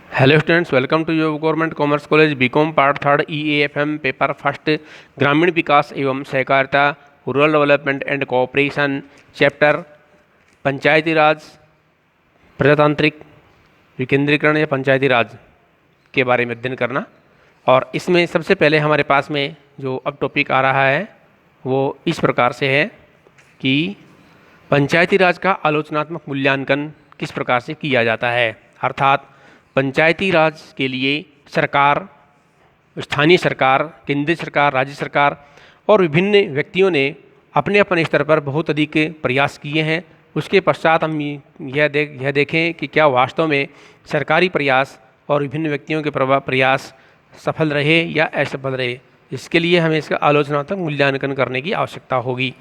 Hello students, welcome to your government commerce college BCom part third EAFM paper first ग्रामीण विकास एवं सहकारिता rural development and cooperation chapter Panchayati Raj प्रजातांत्रिक विकेंद्रीकरण या पंचायती राज के बारे में अध्ययन करना। और इसमें सबसे पहले हमारे पास में जो अब टॉपिक आ रहा है वो इस प्रकार से है कि पंचायती राज का आलोचनात्मक मूल्यांकन किस प्रकार से किया जाता है। अर्थात पंचायती राज के लिए सरकार, स्थानीय सरकार, केंद्रीय सरकार, राज्य सरकार और विभिन्न व्यक्तियों ने अपने अपने स्तर पर बहुत अधिक प्रयास किए हैं। उसके पश्चात हम यह देखें कि क्या वास्तव में सरकारी प्रयास और विभिन्न व्यक्तियों के प्रयास सफल रहे या असफल रहे। इसके लिए हमें इसका आलोचनात्मक मूल्यांकन करने की आवश्यकता होगी।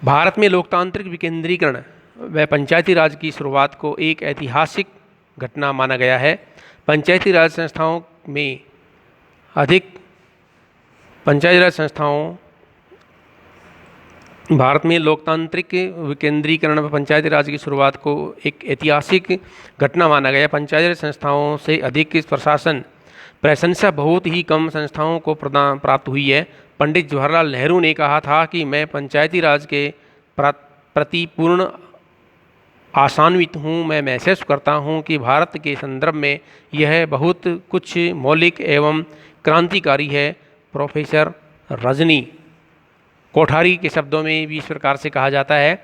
भारत में लोकतांत्रिक विकेंद्रीकरण व पंचायती राज की शुरुआत को एक ऐतिहासिक घटना माना गया है। पंचायती राज संस्थाओं भारत में लोकतांत्रिक विकेंद्रीकरण व पंचायती राज की शुरुआत को एक ऐतिहासिक घटना माना गया। पंचायती राज संस्थाओं से अधिक प्रशंसा बहुत ही कम संस्थाओं को प्राप्त हुई है। पंडित जवाहरलाल नेहरू ने कहा था कि मैं पंचायती राज के प्रति पूर्ण आशान्वित हूँ। मैं महसूस करता हूँ कि भारत के संदर्भ में यह बहुत कुछ मौलिक एवं क्रांतिकारी है। प्रोफेसर रजनी कोठारी के शब्दों में भी इस प्रकार से कहा जाता है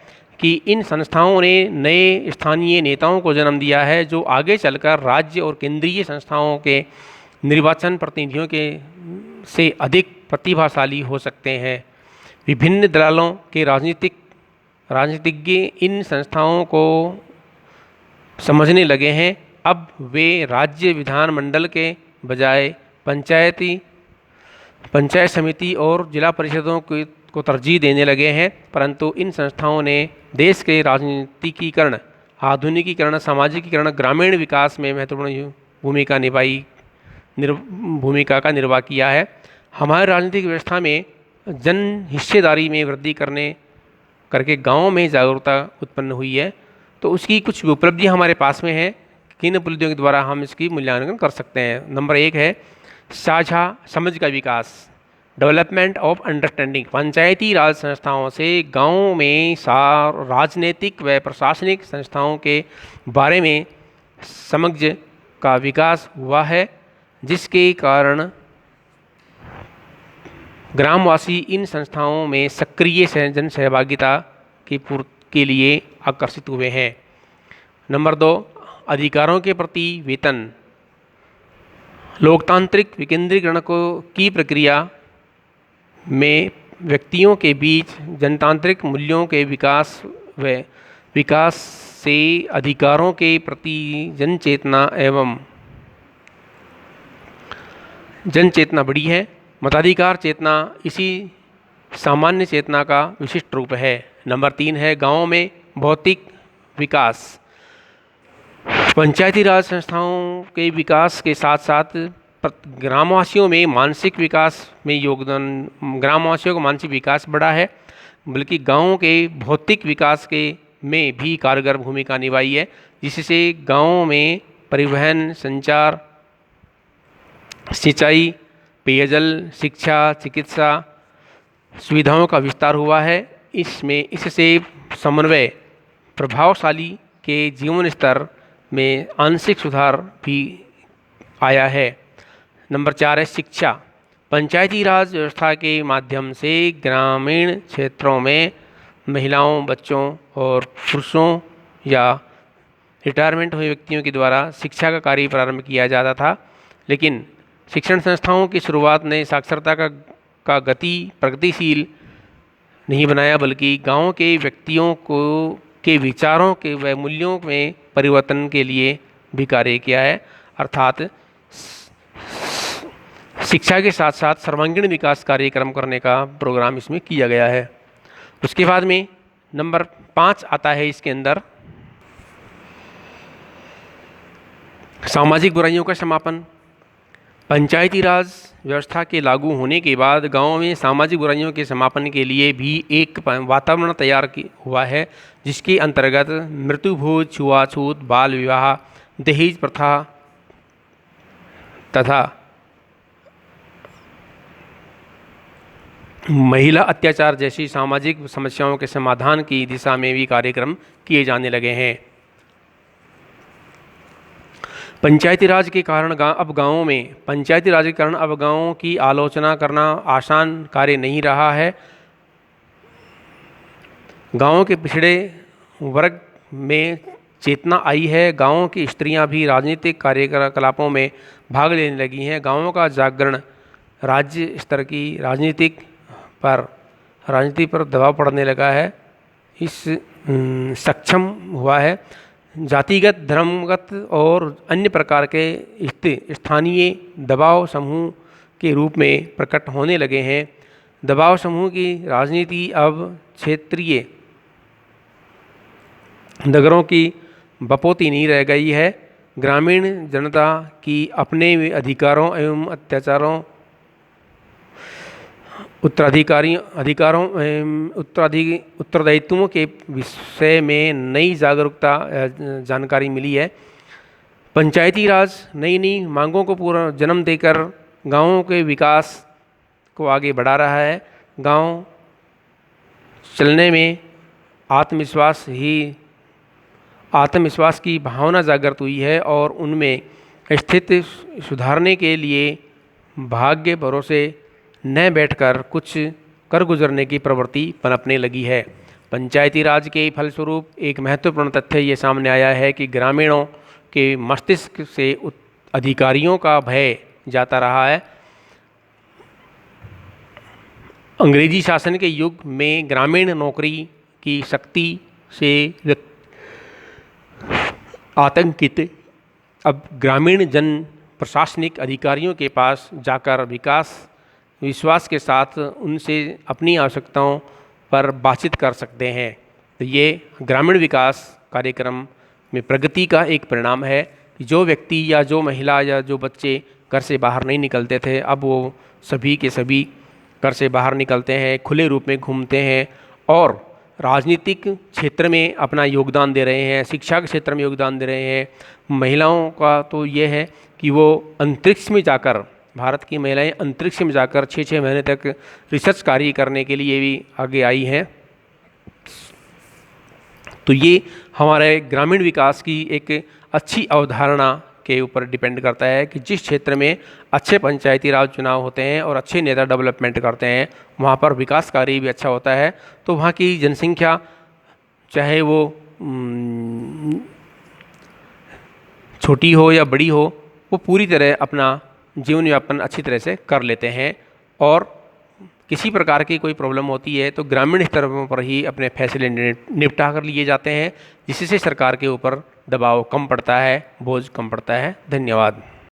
कि इन संस्थाओं ने नए स्थानीय नेताओं को जन्म दिया है जो आगे चलकर राज्य और केंद्रीय संस्थाओं के निर्वाचन प्रतिनिधियों के से अधिक प्रतिभाशाली हो सकते हैं। विभिन्न दलों के राजनीतिज्ञ इन संस्थाओं को समझने लगे हैं। अब वे राज्य विधानमंडल के बजाय पंचायत समिति और जिला परिषदों को तरजीह देने लगे हैं। परंतु इन संस्थाओं ने देश के राजनीतिकीकरण, आधुनिकीकरण, सामाजिकीकरण, ग्रामीण विकास में महत्वपूर्ण भूमिका का निर्वाह किया है। हमारी राजनीतिक व्यवस्था में जन हिस्सेदारी में वृद्धि करके गाँव में जागरूकता उत्पन्न हुई है। तो उसकी कुछ उपलब्धियाँ हमारे पास में हैं। किन उपलब्धियों के द्वारा हम इसकी मूल्यांकन कर सकते हैं। नंबर 1 है साझा समझ का विकास, डेवलपमेंट ऑफ अंडरस्टैंडिंग। पंचायती राज संस्थाओं से गाँव में राजनीतिक व प्रशासनिक संस्थाओं के बारे में समझ का विकास हुआ है, जिसके कारण ग्रामवासी इन संस्थाओं में सक्रिय जन सहभागिता के लिए आकर्षित हुए हैं। नंबर 2, अधिकारों के प्रति वेतन। लोकतांत्रिक विकेंद्रीकरण की प्रक्रिया में व्यक्तियों के बीच जनतांत्रिक मूल्यों के विकास से अधिकारों के प्रति जनचेतना बढ़ी है। मताधिकार चेतना इसी सामान्य चेतना का विशिष्ट रूप है। नंबर 3 है गाँव में भौतिक विकास। पंचायती राज संस्थाओं के विकास के साथ साथ ग्रामवासियों में मानसिक विकास में ग्रामवासियों का मानसिक विकास बढ़ा है, बल्कि गाँव के भौतिक विकास में भी कारगर भूमिका निभाई है, जिससे गाँव में परिवहन, संचार, सिंचाई, पेयजल, शिक्षा, चिकित्सा सुविधाओं का विस्तार हुआ है। इससे समन्वय प्रभावशाली के जीवन स्तर में आंशिक सुधार भी आया है। नंबर 4 है शिक्षा। पंचायती राज व्यवस्था के माध्यम से ग्रामीण क्षेत्रों में महिलाओं, बच्चों और पुरुषों या रिटायरमेंट हुए व्यक्तियों के द्वारा शिक्षा का कार्य प्रारंभ किया जाता था। लेकिन शिक्षण संस्थाओं की शुरुआत ने साक्षरता का गति प्रगतिशील नहीं बनाया, बल्कि गांव के व्यक्तियों के विचारों के व मूल्यों में परिवर्तन के लिए भी कार्य किया है। अर्थात शिक्षा के साथ साथ सर्वांगीण विकास कार्यक्रम करने का प्रोग्राम इसमें किया गया है। उसके बाद में नंबर 5 आता है इसके अंदर सामाजिक बुराइयों का समापन। पंचायती राज व्यवस्था के लागू होने के बाद गाँव में सामाजिक बुराइयों के समापन के लिए भी एक वातावरण तैयार हुआ है, जिसके अंतर्गत मृत्युभोज, छुआछूत, बाल विवाह, दहेज प्रथा तथा महिला अत्याचार जैसी सामाजिक समस्याओं के समाधान की दिशा में भी कार्यक्रम किए जाने लगे हैं। पंचायती राज के कारण पंचायती राज के कारण अब गाँवों की आलोचना करना आसान कार्य नहीं रहा है। गाँवों के पिछड़े वर्ग में चेतना आई है। गाँवों की स्त्रियां भी राजनीतिक कार्यकलापों में भाग लेने लगी हैं। गाँवों का जागरण राज्य स्तर की राजनीति पर दबाव पड़ने लगा है। इस सक्षम हुआ है। जातिगत, धर्मगत और अन्य प्रकार के स्थानीय दबाव समूह के रूप में प्रकट होने लगे हैं। दबाव समूह की राजनीति अब क्षेत्रीय नगरों की बपोती नहीं रह गई है। ग्रामीण जनता की अपने अधिकारों एवं उत्तरदायित्वों के विषय में नई जागरूकता जानकारी मिली है। पंचायती राज नई नई मांगों को पूरा जन्म देकर गांवों के विकास को आगे बढ़ा रहा है। गांव चलने में आत्मविश्वास की भावना जागृत हुई है और उनमें स्थिति सुधारने के लिए भाग्य भरोसे न बैठकर कुछ कर गुजरने की प्रवृत्ति पनपने लगी है। पंचायती राज के फलस्वरूप एक महत्वपूर्ण तथ्य ये सामने आया है कि ग्रामीणों के मस्तिष्क से अधिकारियों का भय जाता रहा है। अंग्रेजी शासन के युग में ग्रामीण नौकरी की शक्ति से आतंकित अब ग्रामीण जन प्रशासनिक अधिकारियों के पास जाकर विश्वास के साथ उनसे अपनी आवश्यकताओं पर बातचीत कर सकते हैं। तो ये ग्रामीण विकास कार्यक्रम में प्रगति का एक परिणाम है कि जो व्यक्ति या जो महिला या जो बच्चे घर से बाहर नहीं निकलते थे, अब वो सभी के सभी घर से बाहर निकलते हैं, खुले रूप में घूमते हैं और राजनीतिक क्षेत्र में अपना योगदान दे रहे हैं, शिक्षा के क्षेत्र में योगदान दे रहे हैं। महिलाओं का तो ये है कि वो अंतरिक्ष में जाकर, भारत की महिलाएं अंतरिक्ष में जाकर 6-6 महीने तक रिसर्च कार्य करने के लिए भी आगे आई हैं। तो ये हमारे ग्रामीण विकास की एक अच्छी अवधारणा के ऊपर डिपेंड करता है कि जिस क्षेत्र में अच्छे पंचायती राज चुनाव होते हैं और अच्छे नेता डेवलपमेंट करते हैं, वहाँ पर विकास कार्य भी अच्छा होता है। तो वहाँ की जनसंख्या चाहे वो छोटी हो या बड़ी हो, वो पूरी तरह अपना जीवन यापन अच्छी तरह से कर लेते हैं और किसी प्रकार की कोई प्रॉब्लम होती है तो ग्रामीण स्तर पर ही अपने फैसले निपटा कर लिए जाते हैं, जिससे सरकार के ऊपर दबाव कम पड़ता है, बोझ कम पड़ता है। धन्यवाद।